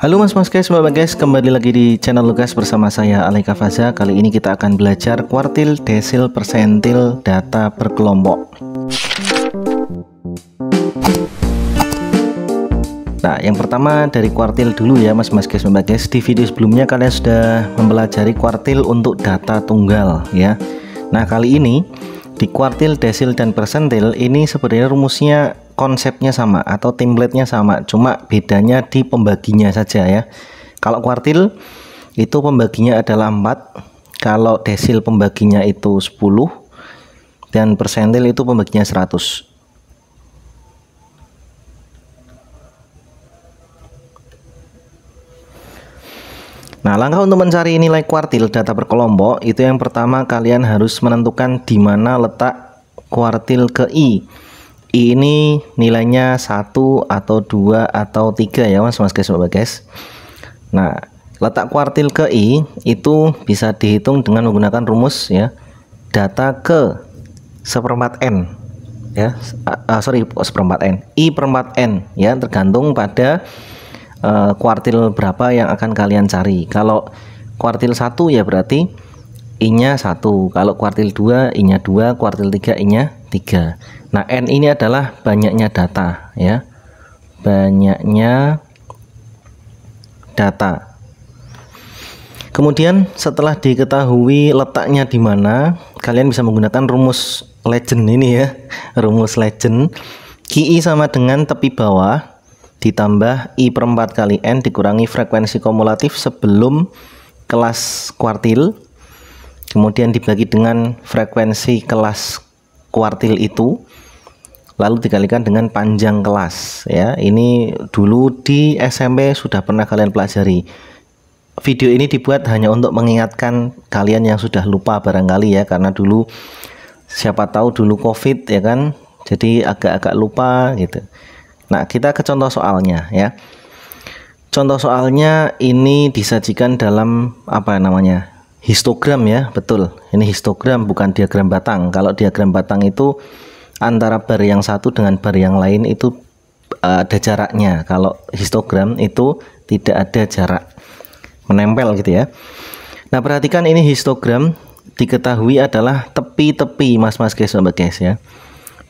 Halo mas guys, mbak guys, kembali lagi di channel Lukas bersama saya Alaika Faza. Kali ini kita akan belajar kuartil, desil, persentil, data berkelompok. Nah, yang pertama dari kuartil dulu ya mas guys, mbak guys. Di video sebelumnya kalian sudah mempelajari kuartil untuk data tunggal ya. Nah, kali ini di kuartil, desil, dan persentil ini sebenarnya rumusnya konsepnya sama atau template-nya sama, cuma bedanya di pembaginya saja ya. Kalau kuartil itu pembaginya adalah 4, kalau desil pembaginya itu 10, dan persentil itu pembaginya 100. Nah, langkah untuk mencari nilai kuartil data berkelompok itu yang pertama kalian harus menentukan di mana letak kuartil ke I. I ini nilainya 1 atau 2 atau 3 ya mas guys. Nah, letak kuartil ke I itu bisa dihitung dengan menggunakan rumus ya, data ke seperempat N ya, seperempat N, I per 4 N ya, tergantung pada kuartil berapa yang akan kalian cari. Kalau kuartil 1 ya berarti I-nya 1, kalau kuartil 2 I-nya 2, kuartil 3 I-nya 3. Nah, N ini adalah banyaknya data ya, banyaknya data. Kemudian setelah diketahui letaknya di mana, kalian bisa menggunakan rumus legend ini ya, rumus legend. QI sama dengan tepi bawah ditambah I per 4 kali N dikurangi frekuensi kumulatif sebelum kelas kuartil, kemudian dibagi dengan frekuensi kelas kuartil itu, lalu dikalikan dengan panjang kelas ya. Ini dulu di SMP sudah pernah kalian pelajari. Video ini dibuat hanya untuk mengingatkan kalian yang sudah lupa barangkali ya, karena dulu siapa tahu dulu COVID ya kan, jadi agak-agak lupa gitu. Nah, kita ke contoh soalnya ya. Contoh soalnya ini disajikan dalam apa namanya? Histogram ya, betul. Ini histogram bukan diagram batang. Kalau diagram batang itu antara bar yang satu dengan bar yang lain itu ada jaraknya. Kalau histogram itu tidak ada jarak, menempel gitu ya. Nah, perhatikan ini histogram diketahui adalah tepi-tepi mas guys ya.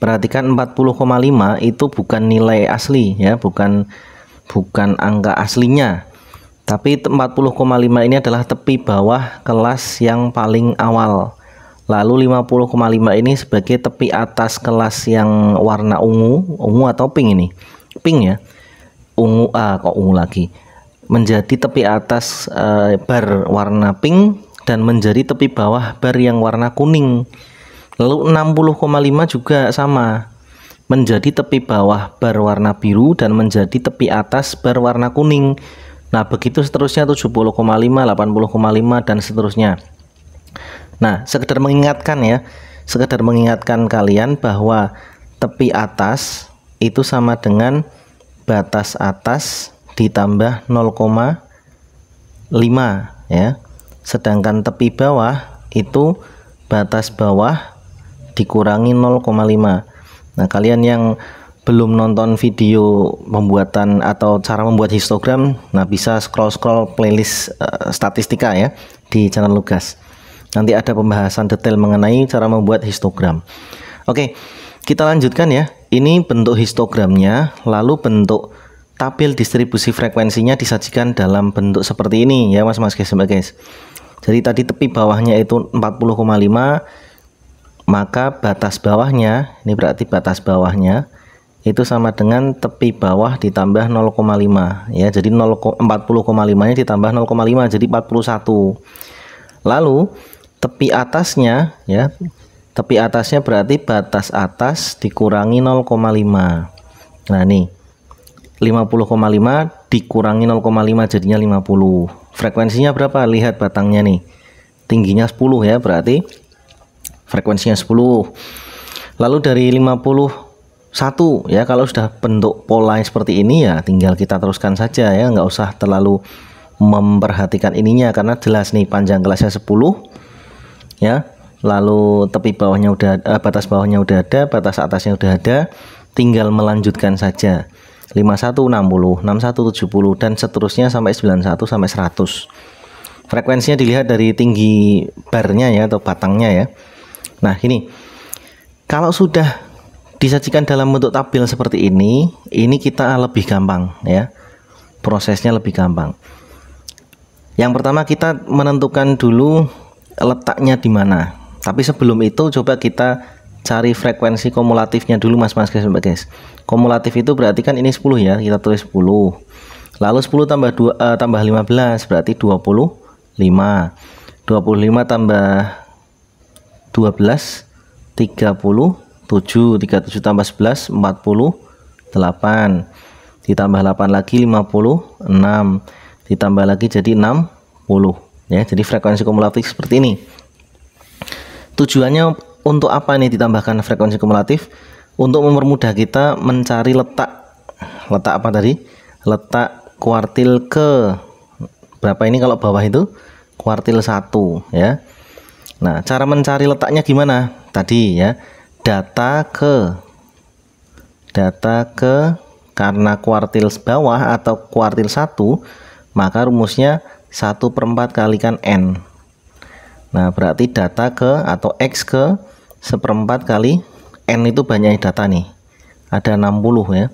Perhatikan 40,5 itu bukan nilai asli ya, bukan angka aslinya. Tapi 40,5 ini adalah tepi bawah kelas yang paling awal. Lalu 50,5 ini sebagai tepi atas kelas yang warna ungu atau pink ini. Pink ya. Ungu, kok ungu lagi. Menjadi tepi atas bar warna pink dan menjadi tepi bawah bar yang warna kuning. Lalu 60,5 juga sama, menjadi tepi bawah bar warna biru dan menjadi tepi atas bar warna kuning. Nah, begitu seterusnya 70,5, 80,5 dan seterusnya. Nah, sekedar mengingatkan ya, sekedar mengingatkan kalian bahwa tepi atas itu sama dengan batas atas ditambah 0,5 ya. Sedangkan tepi bawah itu batas bawah dikurangi 0,5. Nah, kalian yang belum nonton video pembuatan atau cara membuat histogram, nah bisa scroll playlist statistika ya di channel Lukas. Nanti ada pembahasan detail mengenai cara membuat histogram. Oke, kita lanjutkan ya. Ini bentuk histogramnya, lalu bentuk tabel distribusi frekuensinya disajikan dalam bentuk seperti ini ya mas guys. Jadi tadi tepi bawahnya itu 40,5, maka batas bawahnya, ini berarti batas bawahnya itu sama dengan tepi bawah ditambah 0,5 ya. Jadi 40,5 nya ditambah 0,5 jadi 41. Lalu tepi atasnya ya, tepi atasnya berarti batas atas dikurangi 0,5. Nah, nih 50,5 dikurangi 0,5 jadinya 50. Frekuensinya berapa? Lihat batangnya nih, tingginya 10 ya, berarti frekuensinya 10. Lalu dari 51 ya, kalau sudah bentuk pola seperti ini ya tinggal kita teruskan saja ya, nggak usah terlalu memperhatikan ininya karena jelas nih panjang kelasnya 10 ya. Lalu tepi bawahnya udah batas bawahnya udah ada, batas atasnya udah ada, tinggal melanjutkan saja. 51 60, 61 70 dan seterusnya sampai 91 sampai 100. Frekuensinya dilihat dari tinggi barnya ya atau batangnya ya. Nah, ini kalau sudah disajikan dalam bentuk tabel seperti ini kita lebih gampang ya. Prosesnya lebih gampang. Yang pertama kita menentukan dulu letaknya di mana. Tapi sebelum itu coba kita cari frekuensi kumulatifnya dulu mas guys. Kumulatif itu berarti kan ini 10 ya, kita tulis 10. Lalu 10 tambah 15 berarti 25. 25 tambah 12 37. 37 tambah 11 48. Ditambah 8 lagi 56. Ditambah lagi jadi 60 ya. Jadi frekuensi kumulatif seperti ini. Tujuannya untuk apa nih ditambahkan frekuensi kumulatif? Untuk mempermudah kita mencari letak apa tadi? Letak kuartil ke berapa ini kalau bawah itu? Kuartil 1 ya. Nah, cara mencari letaknya gimana? Tadi ya, data ke karena kuartil bawah atau kuartil 1, maka rumusnya 1/4 kalikan N. Nah, berarti data ke atau X ke 1/4 kali N itu banyak data nih. Ada 60 ya.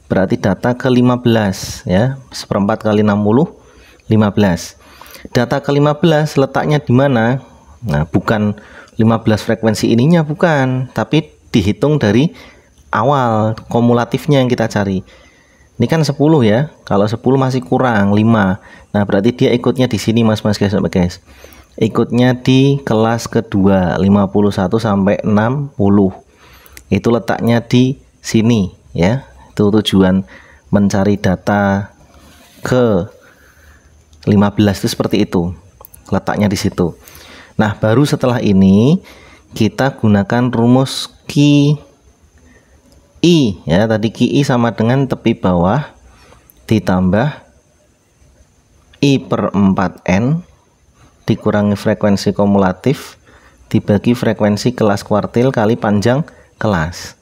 Berarti data ke 15 ya. 1/4 kali 60 15. Data ke 15 letaknya di mana? Nah, bukan 15 frekuensi ininya bukan, tapi dihitung dari awal kumulatifnya yang kita cari. Ini kan 10 ya. Kalau 10 masih kurang 5. Nah, berarti dia ikutnya di sini mas guys. Ikutnya di kelas kedua 51 sampai 60. Itu letaknya di sini ya. Itu tujuan mencari data ke 15 itu seperti itu. Letaknya di situ. Nah, baru setelah ini kita gunakan rumus QI ya. Tadi QI sama dengan tepi bawah ditambah I/4N dikurangi frekuensi kumulatif dibagi frekuensi kelas kuartil kali panjang kelas.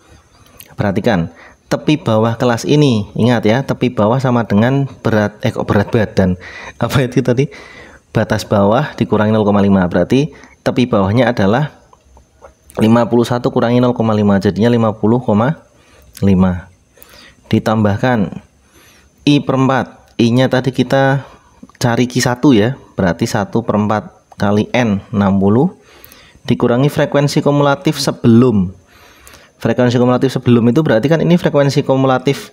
Perhatikan, tepi bawah kelas ini, ingat ya, tepi bawah sama dengan berat badan. Apa itu tadi? Batas bawah dikurangi 0,5. Berarti tepi bawahnya adalah 51 kurangi 0,5, jadinya 50,5. Ditambahkan I/4. I-nya tadi kita cari Q1 ya, berarti 1/4 kali N 60 dikurangi frekuensi kumulatif sebelum. Frekuensi kumulatif sebelum itu berarti kan ini frekuensi kumulatif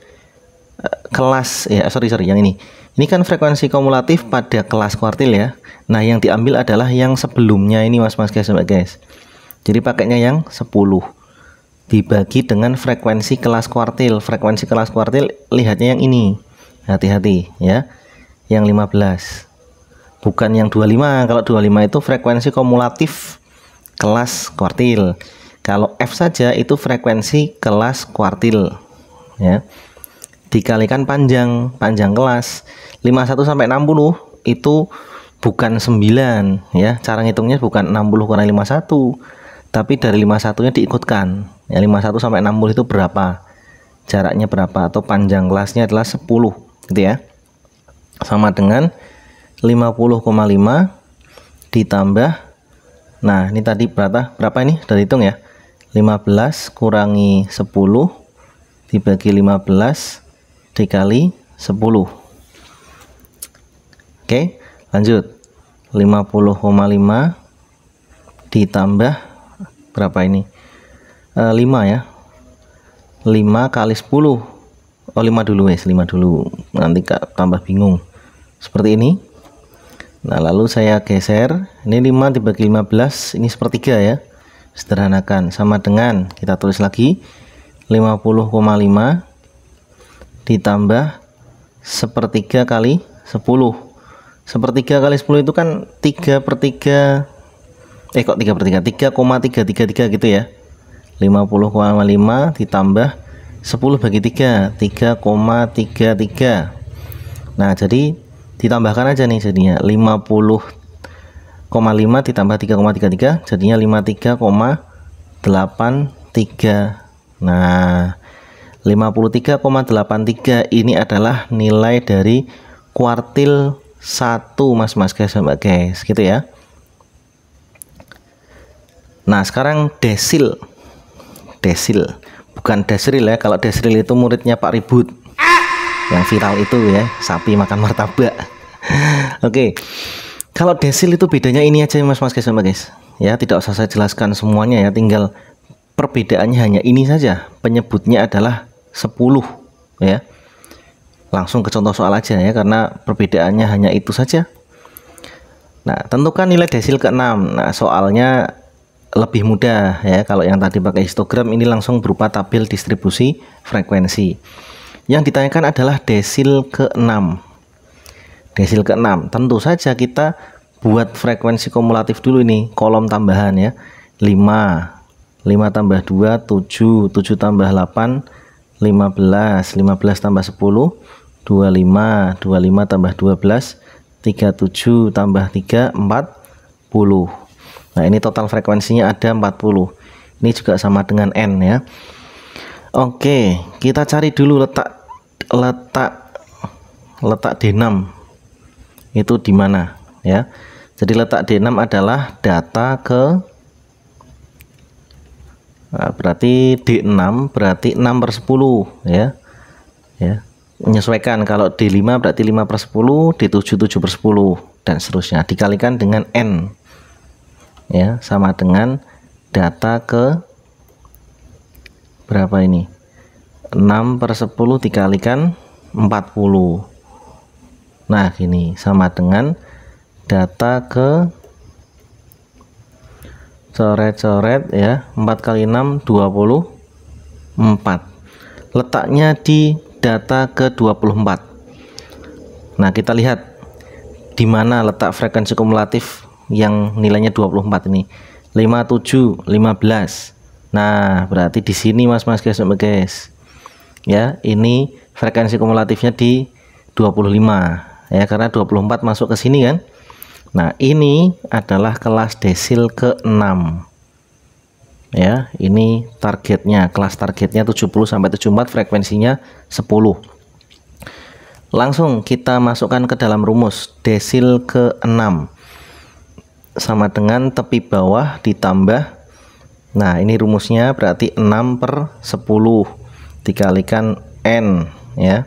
kelas ya, sorry yang ini kan frekuensi kumulatif pada kelas kuartil ya. Nah, yang diambil adalah yang sebelumnya ini mas guys. Jadi pakainya yang 10 dibagi dengan frekuensi kelas kuartil. Frekuensi kelas kuartil lihatnya yang ini, hati-hati ya, yang 15 bukan yang 25. Kalau 25 itu frekuensi kumulatif kelas kuartil. Kalau F saja itu frekuensi kelas kuartil ya. Dikalikan panjang kelas 51 sampai 60 itu bukan 9 ya. Cara ngitungnya bukan 60 kurang 51, tapi dari 51-nya diikutkan. Ya, 51 sampai 60 itu berapa? Jaraknya berapa atau panjang kelasnya adalah 10 gitu ya. Sama dengan 50,5 ditambah, nah ini tadi berapa ini sudah dihitung ya, 15 kurangi 10 dibagi 15 dikali 10. Oke, lanjut. 50,5 ditambah berapa ini? 5 ya. 5 kali 10. Oh, 5 dulu wes, 5 dulu. Nanti tambah bingung. Seperti ini. Nah, lalu saya geser. Ini 5 dibagi 15, ini sepertiga ya. Sederhanakan, sama dengan kita tulis lagi 50,5 ditambah sepertiga kali 10. Sepertiga kali 10 itu kan 3/3, kok 3/3, 3,333 gitu ya. 50,5 ditambah 10 bagi 3, 3,33. Nah, jadi ditambahkan aja nih jadinya 50,5 ditambah 3,33 jadinya 53,83. Nah, 53,83 ini adalah nilai dari kuartil 1 mas guys mbak guys, gitu ya. Nah sekarang desil bukan desril ya. Kalau desril itu muridnya Pak Ribut yang viral itu ya, sapi makan martabak. Oke, kalau desil itu bedanya ini aja mas guys mbak guys ya, tidak usah saya jelaskan semuanya ya, tinggal perbedaannya hanya ini saja, penyebutnya adalah 10 ya. Langsung ke contoh soal aja ya, karena perbedaannya hanya itu saja. Nah tentukan nilai desil ke-6. Nah soalnya lebih mudah ya, kalau yang tadi pakai histogram ini langsung berupa tabel distribusi frekuensi. Yang ditanyakan adalah desil ke-6. Desil ke-6 tentu saja kita buat frekuensi kumulatif dulu ini, kolom tambahan ya. 5 tambah 2 7 tambah 8 15 tambah 10 25 tambah 12 37 tambah 3 40. Nah ini total frekuensinya ada 40. Ini juga sama dengan N ya. Oke, kita cari dulu letak D6 itu di mana ya. Jadi letak D6 adalah data ke, nah, berarti D6 berarti 6/10 ya. Ya, menyesuaikan. Kalau D5 berarti 5/10, D7 7/10 dan seterusnya, dikalikan dengan N ya, sama dengan data ke berapa ini, 6/10 dikalikan 40. Nah gini, sama dengan data ke coret-coret ya, 4 kali 6 24. Letaknya di data ke 24. Nah kita lihat di mana letak frekuensi kumulatif yang nilainya 24 ini. 57 15. Nah berarti di sini mas guys ya, ini frekuensi kumulatifnya di 25 ya, karena 24 masuk ke sini kan. Nah ini adalah kelas desil ke-6 ya. Ini targetnya, kelas targetnya 70 sampai 74, frekuensinya 10. Langsung kita masukkan ke dalam rumus. Desil ke-6 sama dengan tepi bawah ditambah, nah ini rumusnya berarti 6/10 dikalikan N ya,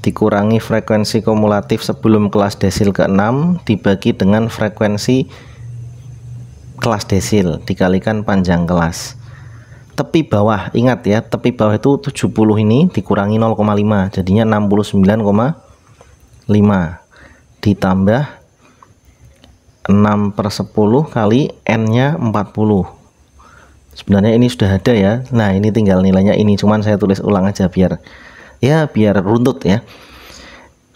dikurangi frekuensi kumulatif sebelum kelas desil ke-6 dibagi dengan frekuensi kelas desil dikalikan panjang kelas. Tepi bawah, ingat ya, tepi bawah itu 70 ini dikurangi 0,5 jadinya 69,5 ditambah 6/10 kali N nya 40. Sebenarnya ini sudah ada ya. Nah ini tinggal nilainya ini, cuman saya tulis ulang aja biar runtut ya.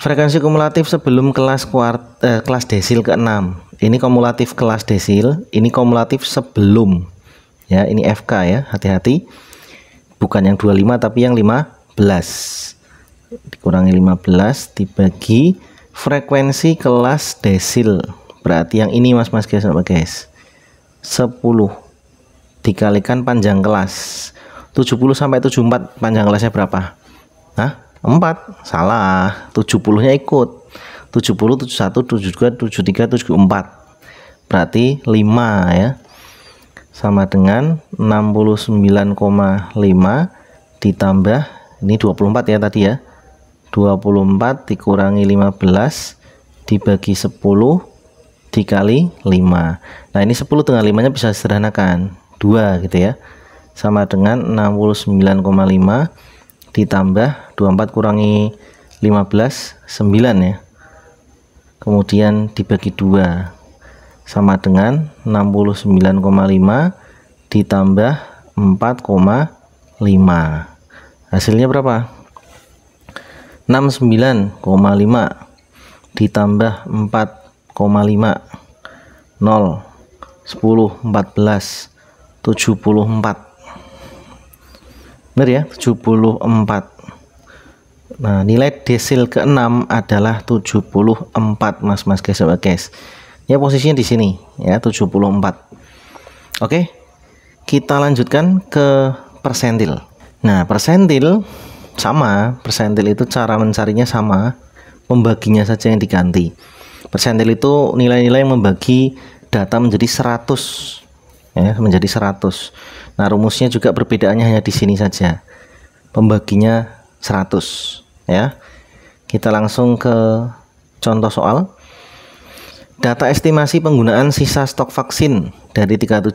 Frekuensi kumulatif sebelum kelas desil ke-6. Ini kumulatif kelas desil, ini kumulatif sebelum ya, ini FK ya, hati-hati. Bukan yang 25 tapi yang 15. Dikurangi 15 dibagi frekuensi kelas desil. Berarti yang ini mas guys 10 dikalikan panjang kelas. 70 sampai 74 panjang kelasnya berapa? Hah? 4. Salah, 70 nya ikut. 70 71 72 73 74. Berarti 5 ya. Sama dengan 69,5 ditambah ini 24 ya tadi ya. 24 dikurangi 15 dibagi 10 dikali 5. Nah ini 10 dengan 5 nya bisa sederhanakan 2 gitu ya, sama dengan 69,5 ditambah 24 kurangi 15 9 ya, kemudian dibagi 2 sama dengan 69,5 ditambah 4,5. Hasilnya berapa? 69,5 ditambah 4,5 0 10 14 74. Benar ya, 74. Nah nilai desil ke-6 adalah 74 mas guys. Ya posisinya di sini ya, 74. Oke, kita lanjutkan ke persentil. Nah persentil sama, persentil itu cara mencarinya sama, pembaginya saja yang diganti. Persentil itu nilai-nilai yang membagi data menjadi 100 ya, menjadi 100. Nah, rumusnya juga perbedaannya hanya di sini saja. Pembaginya 100 ya. Kita langsung ke contoh soal. Data estimasi penggunaan sisa stok vaksin dari 37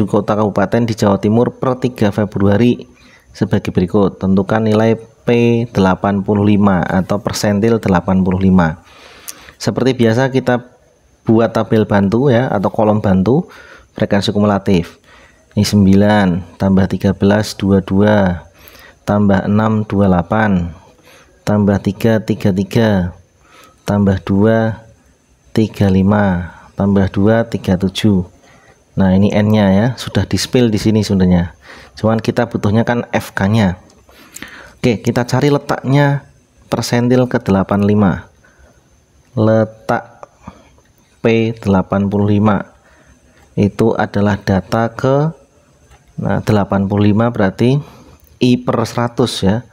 kota kabupaten di Jawa Timur per 3 Februari sebagai berikut. Tentukan nilai P85 atau persentil 85. Seperti biasa kita buat tabel bantu ya, atau kolom bantu frekuensi kumulatif. Ini 9 tambah 13 22 tambah 6 28 tambah 3 33 tambah 2 35 tambah 2 37. Nah, ini N nya ya, sudah di spill di sini sebenarnya, cuman kita butuhnya kan FK nya. Oke, kita cari letaknya persentil ke 85. Letak P85 itu adalah data ke 85 berarti I per 100 ya.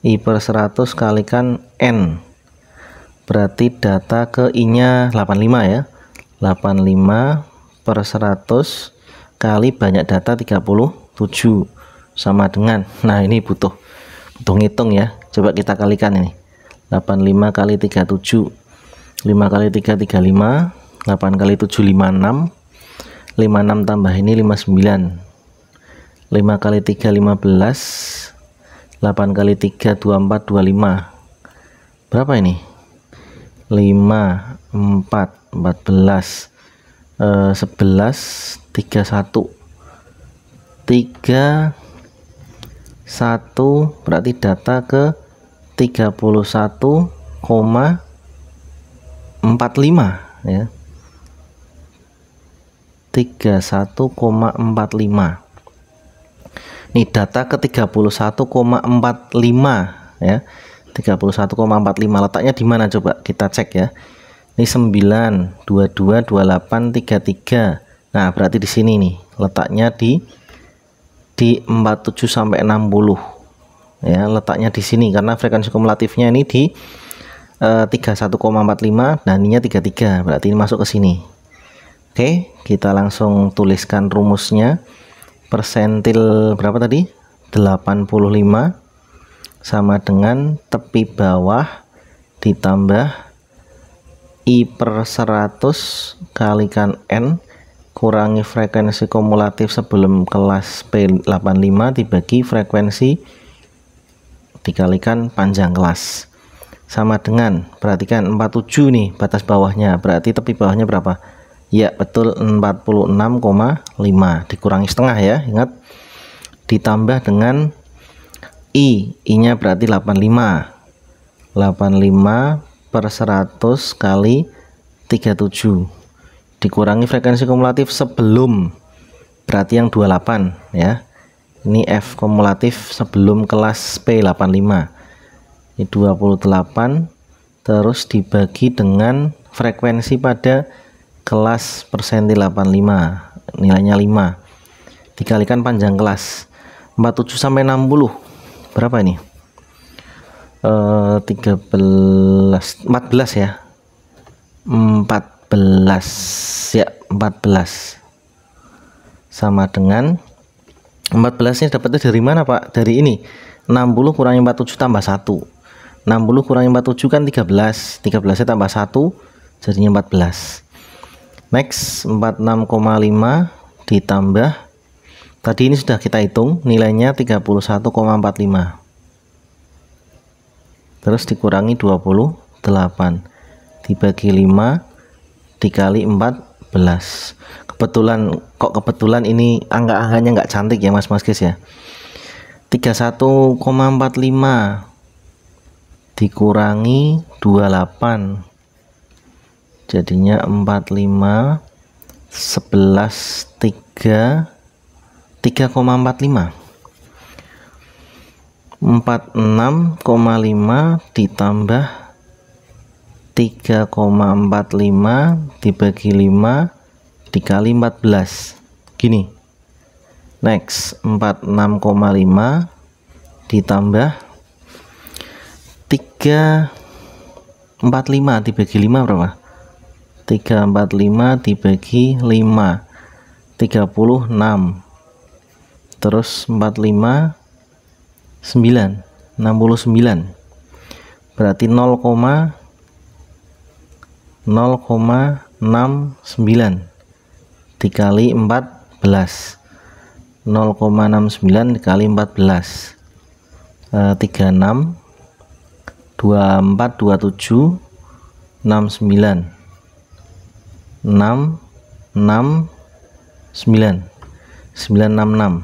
I per 100 kalikan N berarti data ke I nya 85 ya. 85 per 100 kali banyak data 37 sama dengan, nah ini butuh ngitung ya. Coba kita kalikan ini. 85 kali 37, 5 kali 3 35, 8 kali 7 56, 56 tambah ini 59, 5 kali 3 15, 8 kali 3 24 25. Berapa ini? 5 4 14 11 31 3 1 berarti data ke 31,45 ya. 31,45. Ini data ke 31,45 ya. 31,45 letaknya di mana coba kita cek ya. Ini 9 22 28 33. Nah, berarti di sini nih letaknya di 47 sampai 60 ya, letaknya di sini karena frekuensi kumulatifnya ini di 31,45 dan ininya 33, berarti ini masuk ke sini. Oke, kita langsung tuliskan rumusnya. Persentil berapa tadi? 85 sama dengan tepi bawah ditambah I per 100 kalikan N kurangi frekuensi kumulatif sebelum kelas P85 dibagi frekuensi dikalikan panjang kelas sama dengan, perhatikan 47 nih batas bawahnya, berarti tepi bawahnya berapa? Ya betul 46,5 dikurangi setengah ya, ingat, ditambah dengan I nya berarti 85 per 100 kali 37 dikurangi frekuensi kumulatif sebelum, berarti yang 28 ya. Ini F kumulatif sebelum kelas P85 ini 28 terus dibagi dengan frekuensi pada kelas persentil 85 nilainya 5 dikalikan panjang kelas 47 sampai 60 berapa ini? 14 ya, 14 ya, 14 sama dengan 14 nya dapatnya dari mana Pak? Dari ini 60 kurangi 47 tambah 1, 60 kurangi 47 kan 13, 13 nya tambah 1 jadinya 14. Next 46,5 ditambah tadi ini sudah kita hitung nilainya 31,45 terus dikurangi 28 dibagi 5 dikali 14. Kebetulan ini angka-angkanya nggak cantik ya mas guys ya. 31,45 dikurangi 28 jadinya 45 11 3 3,45. 46,5 ditambah 3,45 dibagi 5 dikali 14 gini. Next 46,5 ditambah 345 dibagi 5 berapa? 345 dibagi 5 36, terus 45 9 69, berarti 0,69 dikali 14, 0,69 dikali 14, 36 24 27 69 6 6 9 966,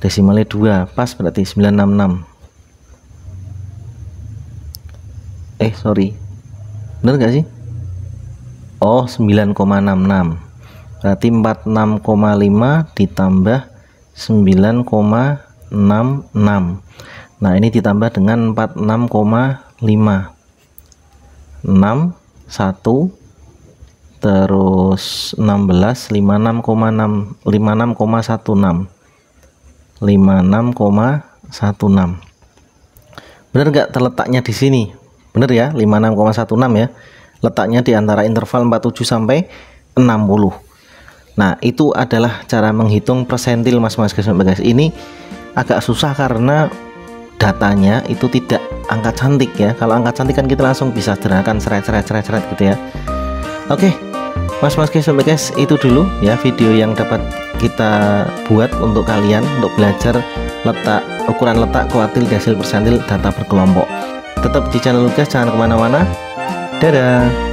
desimalnya 2 pas, berarti 966. Sorry, bener gak sih? Oh, 9,66, berarti 46,5 ditambah 9,66. Nah, ini ditambah dengan 46,5, 6 1 terus 16 56,6 56,16 56,16. Bener nggak terletaknya di sini? Bener ya, 56,16 ya. Letaknya di antara interval 47 sampai 60. Nah, itu adalah cara menghitung persentil mas-mas guys. Ini agak susah karena datanya itu tidak angka cantik ya. Kalau angka cantik kan kita langsung bisa sederhanakan seret gitu ya. Oke, mas-mas guys, itu dulu ya video yang dapat kita buat untuk kalian untuk belajar ukuran letak kuartil desil persentil data berkelompok. Tetap di channel Lugas, jangan kemana-mana. Dadah.